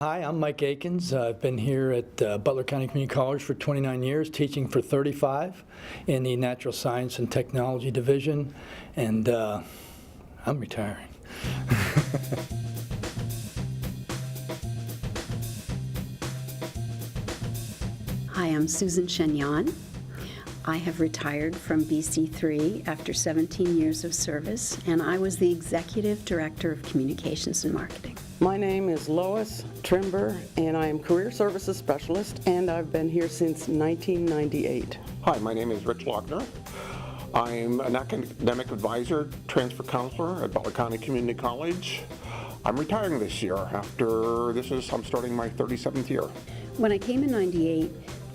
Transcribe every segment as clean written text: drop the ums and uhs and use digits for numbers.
Hi, I'm Mike Akins. I've been here at Butler County Community College for 29 years, teaching for 35 in the Natural Science and Technology Division, and I'm retiring. Hi, I'm Susan Chenyon. I have retired from BC3 after 17 years of service, and I was the Executive Director of Communications and Marketing. My name is Lois Trimber, and I am Career Services Specialist, and I've been here since 1998. Hi, my name is Rich Lochner. I'm an academic advisor, transfer counselor at Butler County Community College. I'm retiring this year I'm starting my 37th year. When I came in 98,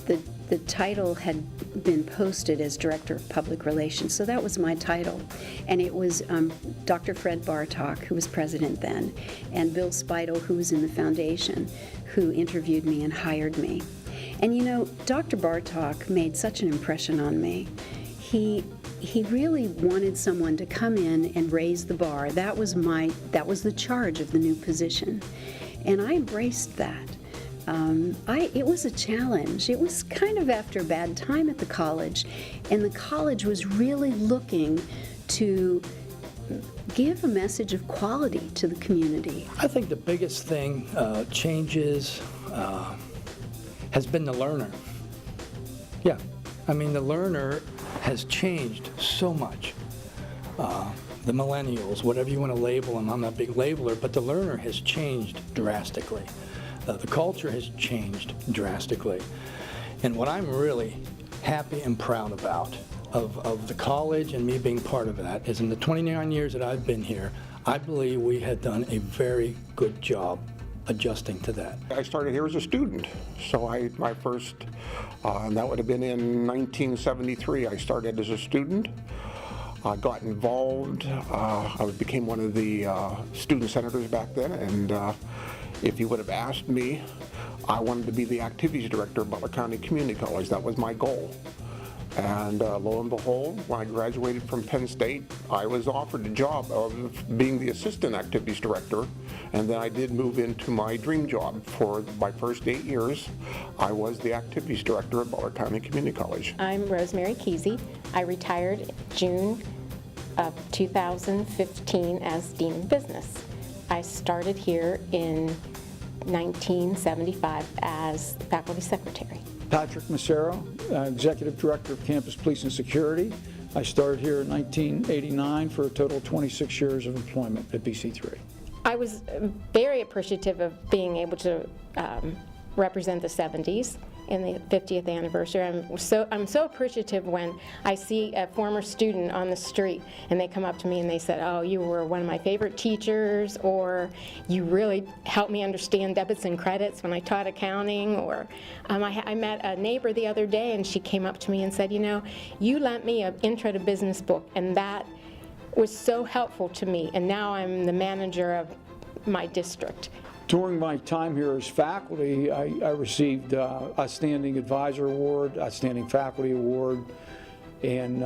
the title had been posted as Director of Public Relations, so that was my title. And it was Dr. Fred Bartok, who was president then, and Bill Speidel, who was in the foundation, who interviewed me and hired me. And you know, Dr. Bartok made such an impression on me. He really wanted someone to come in and raise the bar. That was the charge of the new position. And I embraced that. It was a challenge. It was kind of after a bad time at the college, and the college was really looking to give a message of quality to the community. I think the biggest thing changes has been the learner. Yeah, I mean the learner has changed so much. The millennials, whatever you want to label them, I'm not a big labeler, but the learner has changed drastically. The culture has changed drastically. And what I'm really happy and proud about of the college and me being part of that is in the 29 years that I've been here, I believe we had done a very good job adjusting to that. I started here as a student, so my first, that would have been in 1973. I started as a student. I got involved. I became one of the student senators back then, and if you would have asked me, I wanted to be the activities director of Butler County Community College. That was my goal. And lo and behold, when I graduated from Penn State, I was offered the job of being the assistant activities director, and then I did move into my dream job. For my first 8 years, I was the activities director at Butler County Community College. I'm Rosemary Kesey. I retired June of 2015 as Dean of Business. I started here in 1975 as faculty secretary. Patrick Massaro, Executive Director of Campus Police and Security. I started here in 1989 for a total of 26 years of employment at BC3. I was very appreciative of being able to represent the 70s in the 50th anniversary. I'm so appreciative when I see a former student on the street and they come up to me and they said, "Oh, you were one of my favorite teachers," or "You really helped me understand debits and credits when I taught accounting," or I met a neighbor the other day and she came up to me and said, "You know, you lent me an intro to business book and that was so helpful to me, and now I'm the manager of my district." During my time here as faculty, I received Outstanding Advisor Award, Outstanding Faculty Award, and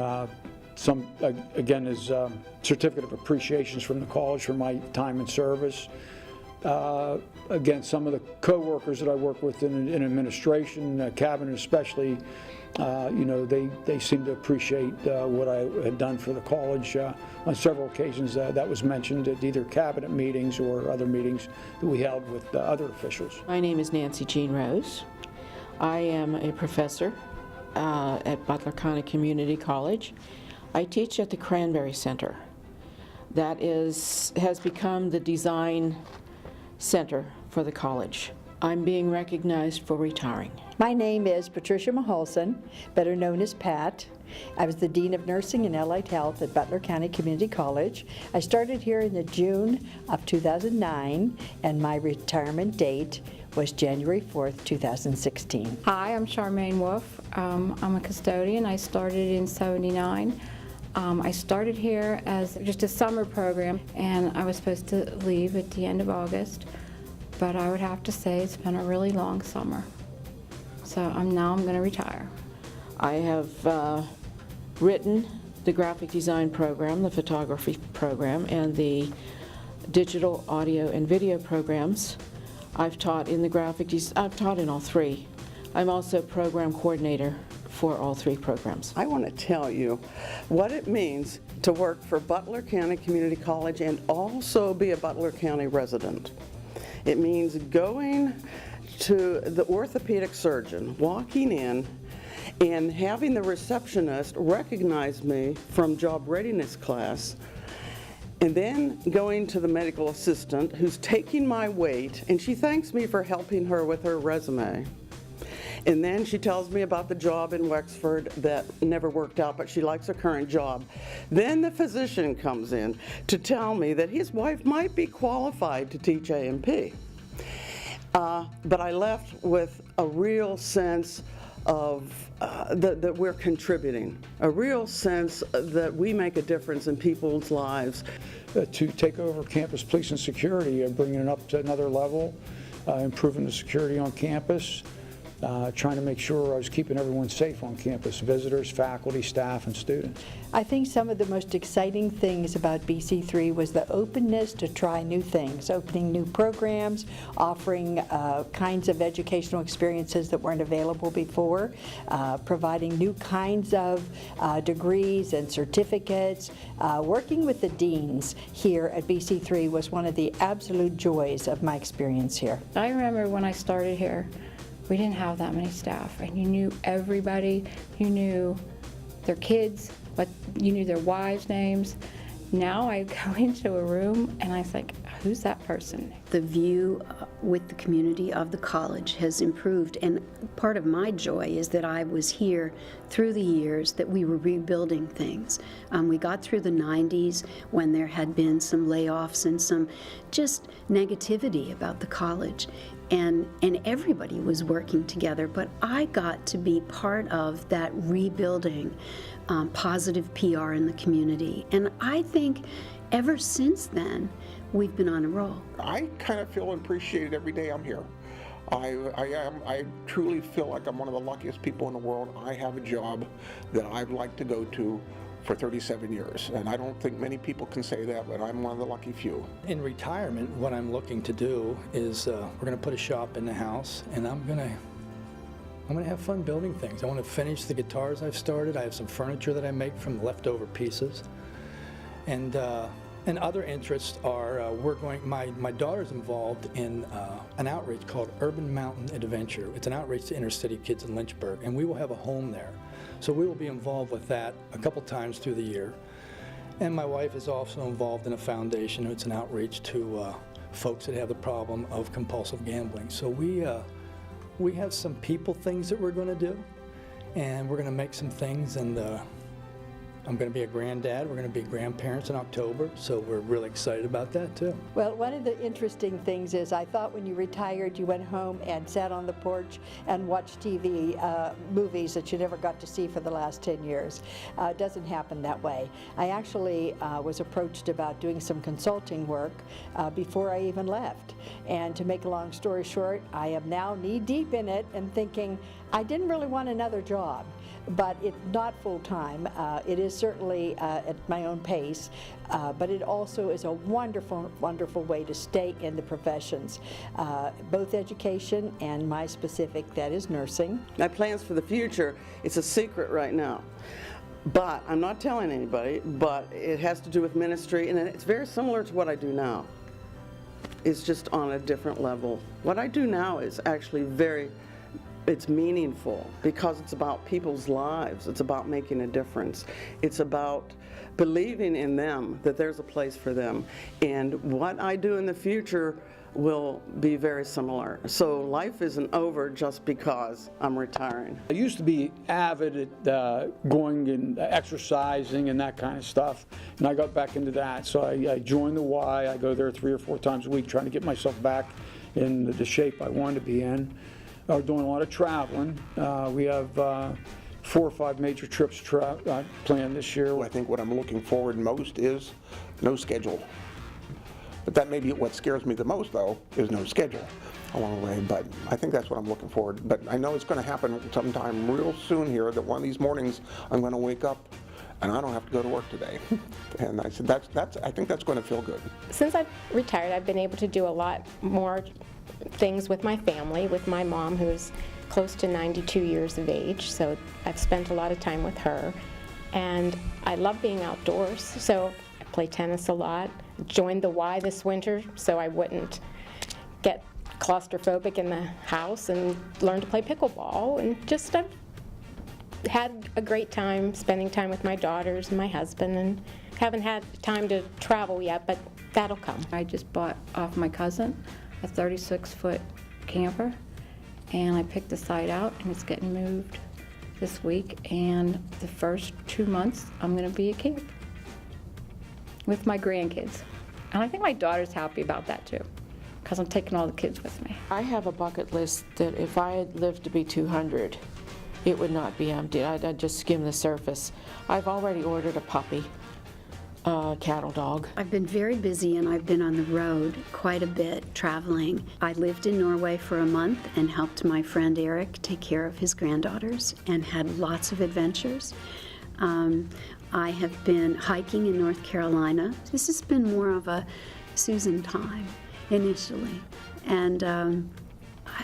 again, as Certificate of Appreciations from the college for my time in service. Again, some of the co-workers that I work with in administration, cabinet especially, you know, they seem to appreciate what I had done for the college. On several occasions that was mentioned at either cabinet meetings or other meetings that we held with other officials. My name is Nancy Jean Rose. I am a professor at Butler County Community College. I teach at the Cranberry Center. That has become the design center for the college. I'm being recognized for retiring. My name is Patricia Maholson, better known as Pat. I was the Dean of Nursing and Allied Health at Butler County Community College. I started here in the June of 2009, and my retirement date was January 4th, 2016. Hi, I'm Charmaine Wolf. I'm a custodian. I started in '79. I started here as just a summer program, and I was supposed to leave at the end of August, but I would have to say it's been a really long summer. So I'm going to retire. I have written the graphic design program, the photography program, and the digital audio and video programs. I've taught in the I've taught in all three. I'm also program coordinator for all three programs. I want to tell you what it means to work for Butler County Community College and also be a Butler County resident. It means going to the orthopedic surgeon, walking in, and having the receptionist recognize me from job readiness class, and then going to the medical assistant who's taking my weight, and she thanks me for helping her with her resume. And then she tells me about the job in Wexford that never worked out, but she likes her current job. Then the physician comes in to tell me that his wife might be qualified to teach A&P. But I left with a real sense of that we're contributing, a real sense that we make a difference in people's lives. To take over campus police and security, bringing it up to another level, improving the security on campus, trying to make sure I was keeping everyone safe on campus, visitors, faculty, staff, and students. I think some of the most exciting things about BC3 was the openness to try new things, opening new programs, offering kinds of educational experiences that weren't available before, providing new kinds of degrees and certificates. Working with the deans here at BC3 was one of the absolute joys of my experience here. I remember when I started here, we didn't have that many staff, and you knew everybody. You knew their kids, but you knew their wives' names. Now I go into a room and I was like, who's that person? The view with the community of the college has improved, and part of my joy is that I was here through the years that we were rebuilding things. We got through the 90s when there had been some layoffs and some just negativity about the college, and everybody was working together, but I got to be part of that rebuilding, positive PR in the community, and I think ever since then, we've been on a roll. I kind of feel appreciated every day I'm here. I truly feel like I'm one of the luckiest people in the world. I have a job that I've liked to go to for 37 years, and I don't think many people can say that, but I'm one of the lucky few. In retirement, what I'm looking to do is we're going to put a shop in the house, and I'm going to have fun building things. I want to finish the guitars I've started. I have some furniture that I make from leftover pieces. And other interests are, my daughter's involved in an outreach called Urban Mountain Adventure. It's an outreach to inner city kids in Lynchburg, and we will have a home there. So we will be involved with that a couple times through the year. And my wife is also involved in a foundation. It's an outreach to folks that have the problem of compulsive gambling. So we have some people things that we're going to do, and we're going to make some things, and I'm going to be a granddad. We're going to be grandparents in October, so we're really excited about that too. Well, one of the interesting things is I thought when you retired, you went home and sat on the porch and watched TV movies that you never got to see for the last 10 years. It doesn't happen that way. I actually was approached about doing some consulting work before I even left. And to make a long story short, I am now knee-deep in it and thinking, I didn't really want another job, but it's not full-time. It is certainly at my own pace, but it also is a wonderful, wonderful way to stay in the professions, both education and my specific, that is nursing. My plans for the future, it's a secret right now. But I'm not telling anybody, but it has to do with ministry, and it's very similar to what I do now. It's just on a different level. What I do now is actually it's meaningful because it's about people's lives. It's about making a difference. It's about believing in them, that there's a place for them. And what I do in the future will be very similar. So life isn't over just because I'm retiring. I used to be avid at going and exercising and that kind of stuff, and I got back into that. So I joined the Y. I go there 3 or 4 times a week trying to get myself back in the shape I wanted to be in. We're doing a lot of traveling. We have 4 or 5 major trips planned this year. I think what I'm looking forward most is no schedule. But that may be what scares me the most, though, is no schedule along the way. But I think that's what I'm looking forward. But I know it's going to happen sometime real soon here, that one of these mornings I'm going to wake up and I don't have to go to work today. And I said, I think that's going to feel good. Since I've retired, I've been able to do a lot more things with my family, with my mom, who's close to 92 years of age, so I've spent a lot of time with her. And I love being outdoors, so I play tennis a lot. Joined the Y this winter so I wouldn't get claustrophobic in the house, and learned to play pickleball, and just I've had a great time spending time with my daughters and my husband, and haven't had time to travel yet, but that'll come. I just bought off my cousin a 36-foot camper, and I picked the site out, and it's getting moved this week, and the first 2 months I'm going to be at camp with my grandkids. And I think my daughter's happy about that too, because I'm taking all the kids with me. I have a bucket list that if I had lived to be 200, it would not be empty. I'd just skim the surface. I've already ordered a puppy, a cattle dog. I've been very busy, and I've been on the road quite a bit, traveling. I lived in Norway for a month and helped my friend Eric take care of his granddaughters, and had lots of adventures. I have been hiking in North Carolina. This has been more of a Susan time initially, and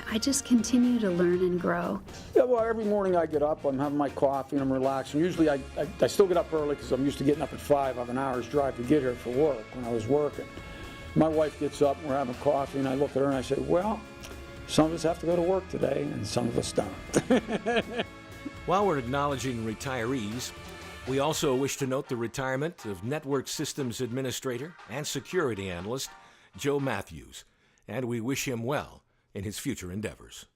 I just continue to learn and grow. Yeah, well, every morning I get up, I'm having my coffee, and I'm relaxing. Usually I still get up early because I'm used to getting up at 5. I have an hour's drive to get here for work when I was working. My wife gets up, and we're having coffee, and I look at her and I say, well, some of us have to go to work today, and some of us don't. While we're acknowledging retirees, we also wish to note the retirement of Network Systems Administrator and Security Analyst Joe Matthews, and we wish him well in his future endeavors.